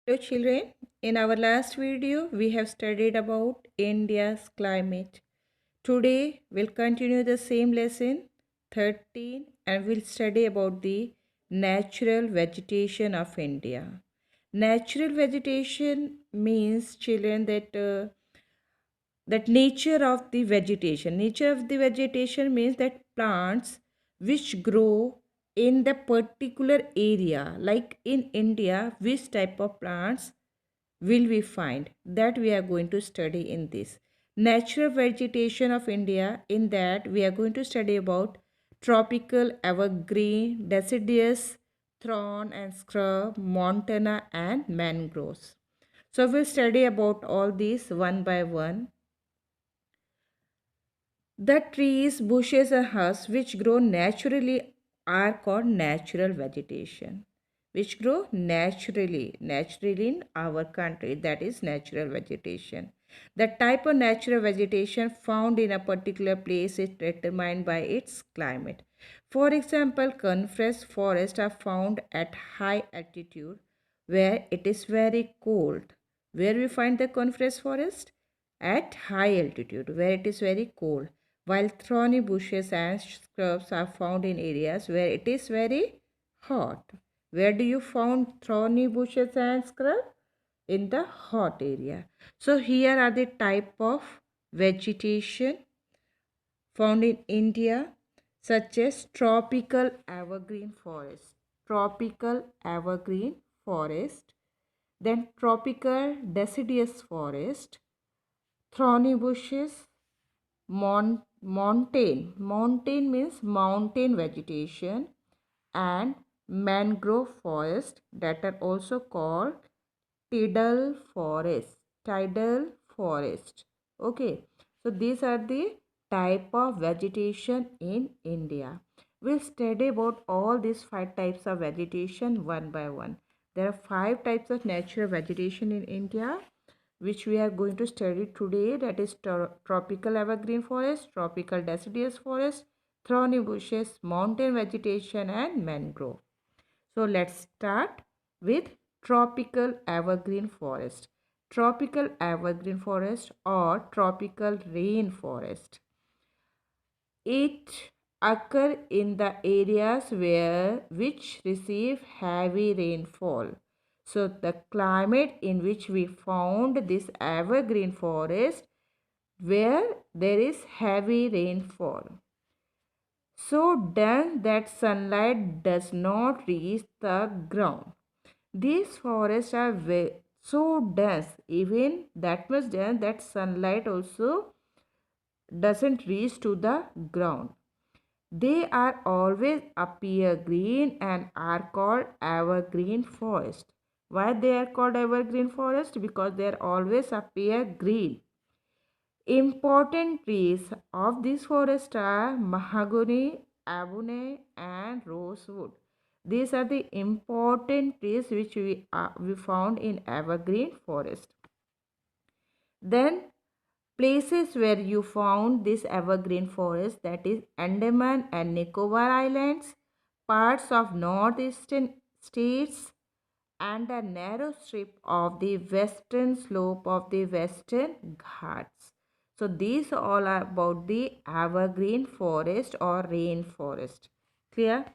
Hello children, in our last video we have studied about India's climate. Today we'll continue the same lesson 13 and we'll study about the natural vegetation of India. Natural vegetation means children that nature of the vegetation. Nature of the vegetation means that plants which grow in the particular area, like in India, which type of plants will we find, that we are going to study in this natural vegetation of India. In that we are going to study about tropical, evergreen, deciduous, thorn and scrub, montana and mangroves. So we'll study about all these one by one. The trees, bushes and herbs which grow naturally are called natural vegetation. Which grow naturally in our country, that is natural vegetation. The type of natural vegetation found in a particular place is determined by its climate. For example, coniferous forests are found at high altitude where it is very cold. Where we find the coniferous forest? At high altitude where it is very cold, while thorny bushes and shrubs are found in areas where it is very hot. Where do you find thorny bushes and scrub? In the hot area. So here are the type of vegetation found in India, such as tropical evergreen forest, then tropical deciduous forest, thorny bushes, mountain means mountain vegetation, and mangrove forest, that are also called tidal forest. Okay, so these are the type of vegetation in India. We'll study about all these five types of vegetation one by one. There are five types of natural vegetation in India which we are going to study today, that is tropical evergreen forest, tropical deciduous forest, thorny bushes, mountain vegetation and mangrove. So let's start with tropical evergreen forest. Tropical evergreen forest or tropical rain forest. It occur in the areas which receive heavy rainfall. So the climate in which we found this evergreen forest where there is heavy rainfall. So dense that sunlight does not reach the ground. These forests are so dense, even that much dense that sunlight also doesn't reach to the ground. They are always appear green and are called evergreen forest. Why they are called evergreen forest? Because they are always appear green. Important trees of this forest are mahogany, ebony and rosewood. These are the important trees which we found in evergreen forest. Then places where you found this evergreen forest, that is Andaman and Nicobar Islands, parts of northeastern states and a narrow strip of the western slope of the Western Ghats. So these all are about the evergreen forest or rainforest. Clear?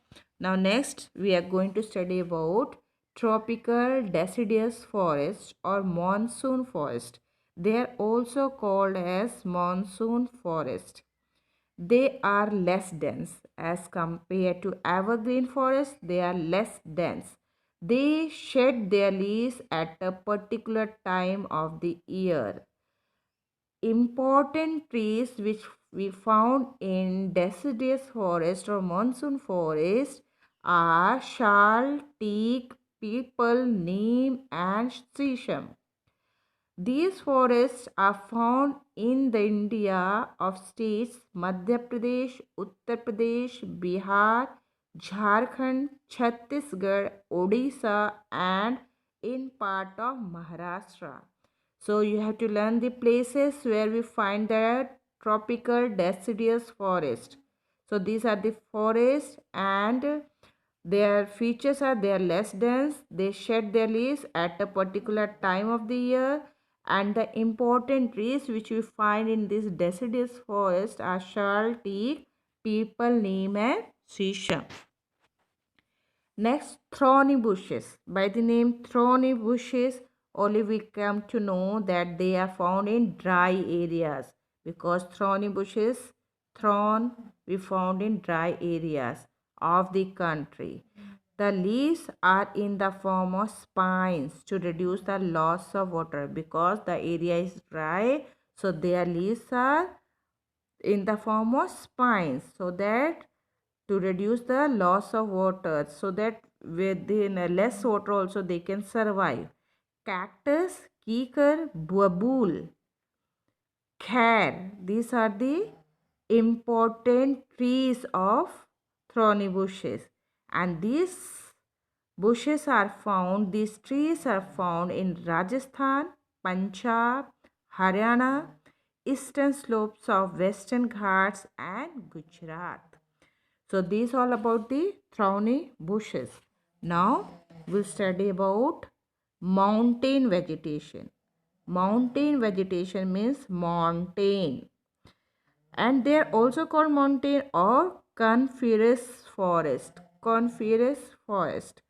Now next we are going to study about tropical deciduous forest or monsoon forest. They are also called as monsoon forest. They are less dense as compared to evergreen forest. They are less dense. They shed their leaves at a particular time of the year. Important trees which we found in deciduous forest or monsoon forest are shal, teak, peepal, neem and sisam. These forests are found in the India of states Madhya Pradesh, Uttar Pradesh, Bihar, Jharkhand, Chhattisgarh, Odisha and in part of Maharashtra. So you have to learn the places where we find the tropical deciduous forest. So these are the forests and Their features are they are less dense, they shed their leaves at a particular time of the year, and the important trees which we find in this deciduous forest are sal, teak, peepal, neem and sisha. Next, thorny bushes. By the name thorny bushes, only we come to know that they are found in dry areas, because thorny bushes, thorn, we found in dry areas of the country. The leaves are in the form of spines to reduce the loss of water, because the area is dry, so their leaves are in the form of spines, so that to reduce the loss of water, so that within less water also they can survive. Cactus, kikar, babool, khair, these are the important trees of thorny bushes, and these these trees are found in Rajasthan, Punjab, Haryana, eastern slopes of western ghats and Gujarat. So these all about the thorny bushes. Now we'll study about mountain vegetation. Mountain vegetation means mountain, and they are also called mountain or coniferous forest. Coniferous forest.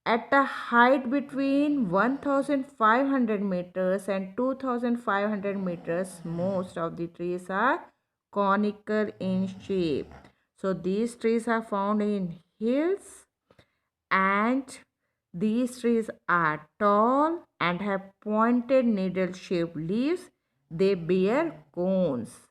At a height between 1500 meters and 2500 meters, most of the trees are conical in shape. So these trees are found in hills, and these trees are tall and have pointed needle shaped leaves. They bear cones.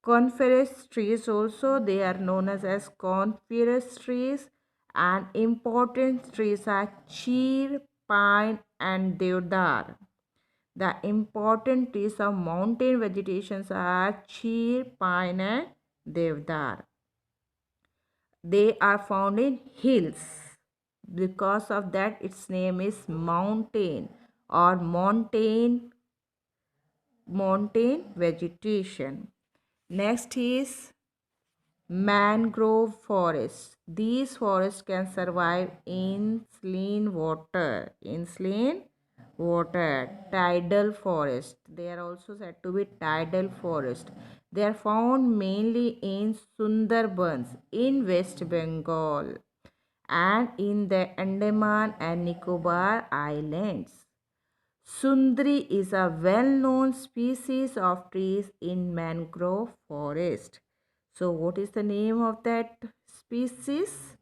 Coniferous trees also, they are known as coniferous trees, and important trees are cheer, pine and deodar. The important trees of mountain vegetations are cheer, pine and deodar. They are found in hills. Because of that its name is mountain or mountain vegetation. Next is mangrove forests. These forests can survive in saline water. In saline water. Tidal forest. They are also said to be tidal forest. They are found mainly in Sundarbans in West Bengal and in the Andaman and Nicobar Islands. Sundri is a well-known species of trees in mangrove forest. So what is the name of that species?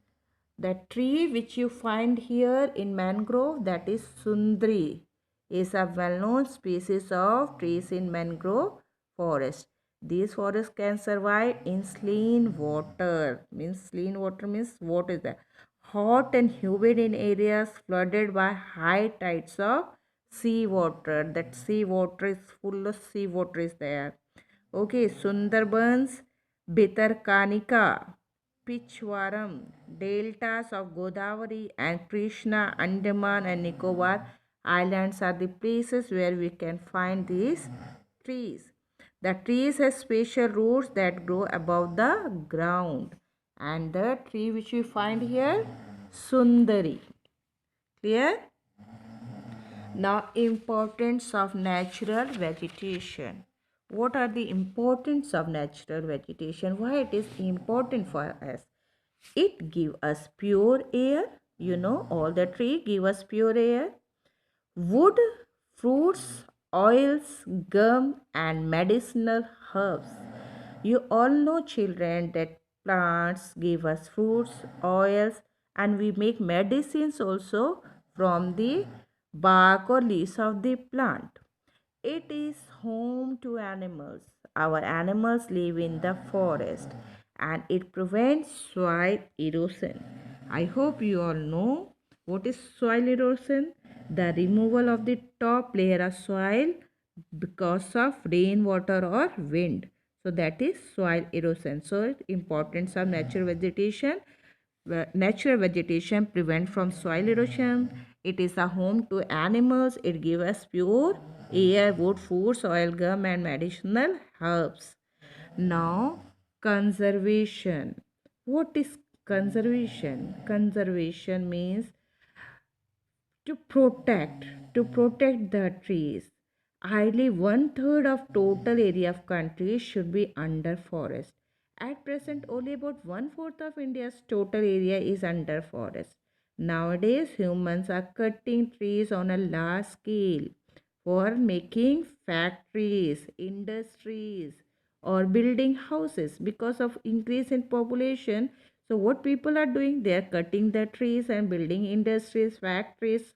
The tree which you find here in mangrove, that is Sundri, is a well-known species of trees in mangrove forest. These forests can survive in saline water. Saline water means what is that? Hot and humid in areas flooded by high tides of sea water. That sea water is full of sea water is there. Okay, Sundarbans, Bhitarkanika, Pichwaram, deltas of Godavari and Krishna, Andaman and Nicobar Islands are the places where we can find these trees. The trees have special roots that grow above the ground. And the tree which we find here, Sundari. Clear? Now, importance of natural vegetation. What are the importance of natural vegetation? Why it is important for us? It give us pure air. All the tree give us pure air. Wood, fruits, oils, gum and medicinal herbs. You all know, children, that plants give us fruits, oils, and we make medicines also from the bark or leaves of the plant. It is home to animals. Our animals live in the forest, and it prevents soil erosion. I hope you all know what is soil erosion. The removal of the top layer of soil because of rainwater or wind. So that is soil erosion. So importance of natural vegetation. Natural vegetation prevent from soil erosion. It is a home to animals. It gives us pure air, wood, food, soil, gum and medicinal herbs. Now conservation. What is conservation. Conservation means to protect the trees. Hardly one third of total area of country should be under forest. At present, only about one fourth of India's total area is under forest. Nowadays, humans are cutting trees on a large scale for making factories, industries, or building houses because of increase in population. So what people are doing, they are cutting the trees and building industries, factories.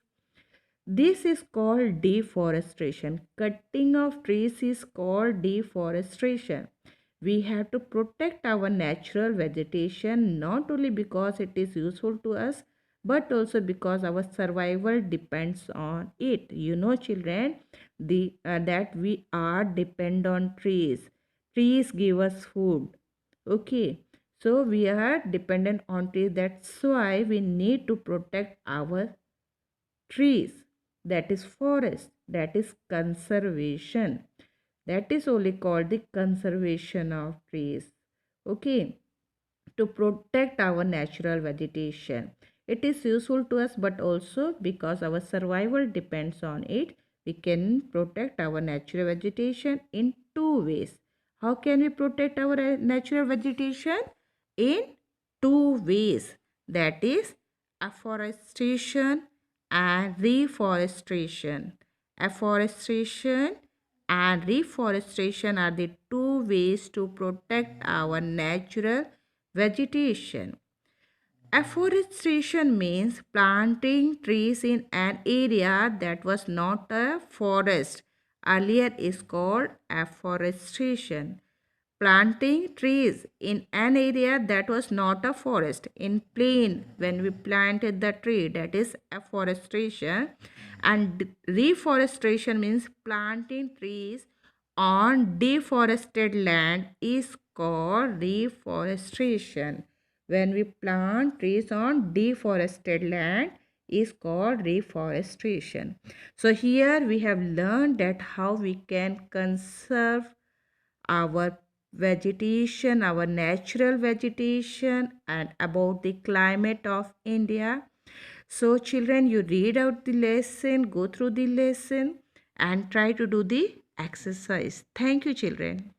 This is called deforestation. Cutting of trees is called deforestation. We have to protect our natural vegetation not only because it is useful to us but also because our survival depends on it. You know, children, that we are depend on trees. Trees give us food. Okay, so we are dependent on trees. That's why we need to protect our trees. That is forest. That is conservation. That is only called the conservation of trees. Okay, to protect our natural vegetation. It is useful to us, but also because our survival depends on it, we can protect our natural vegetation in two ways. How can we protect our natural vegetation? In two ways. That is afforestation and reforestation. Afforestation and reforestation are the two ways to protect our natural vegetation. Afforestation means planting trees in an area that was not a forest. Earlier is called afforestation. Planting trees in an area that was not a forest. In plain, when we planted the tree, that is afforestation. And reforestation means planting trees on deforested land is called reforestation. When we plant trees on deforested land is called reforestation. So here we have learned that how we can conserve our vegetation, our natural vegetation, and about the climate of India. So children, you read out the lesson, go through the lesson and try to do the exercise. Thank you, children.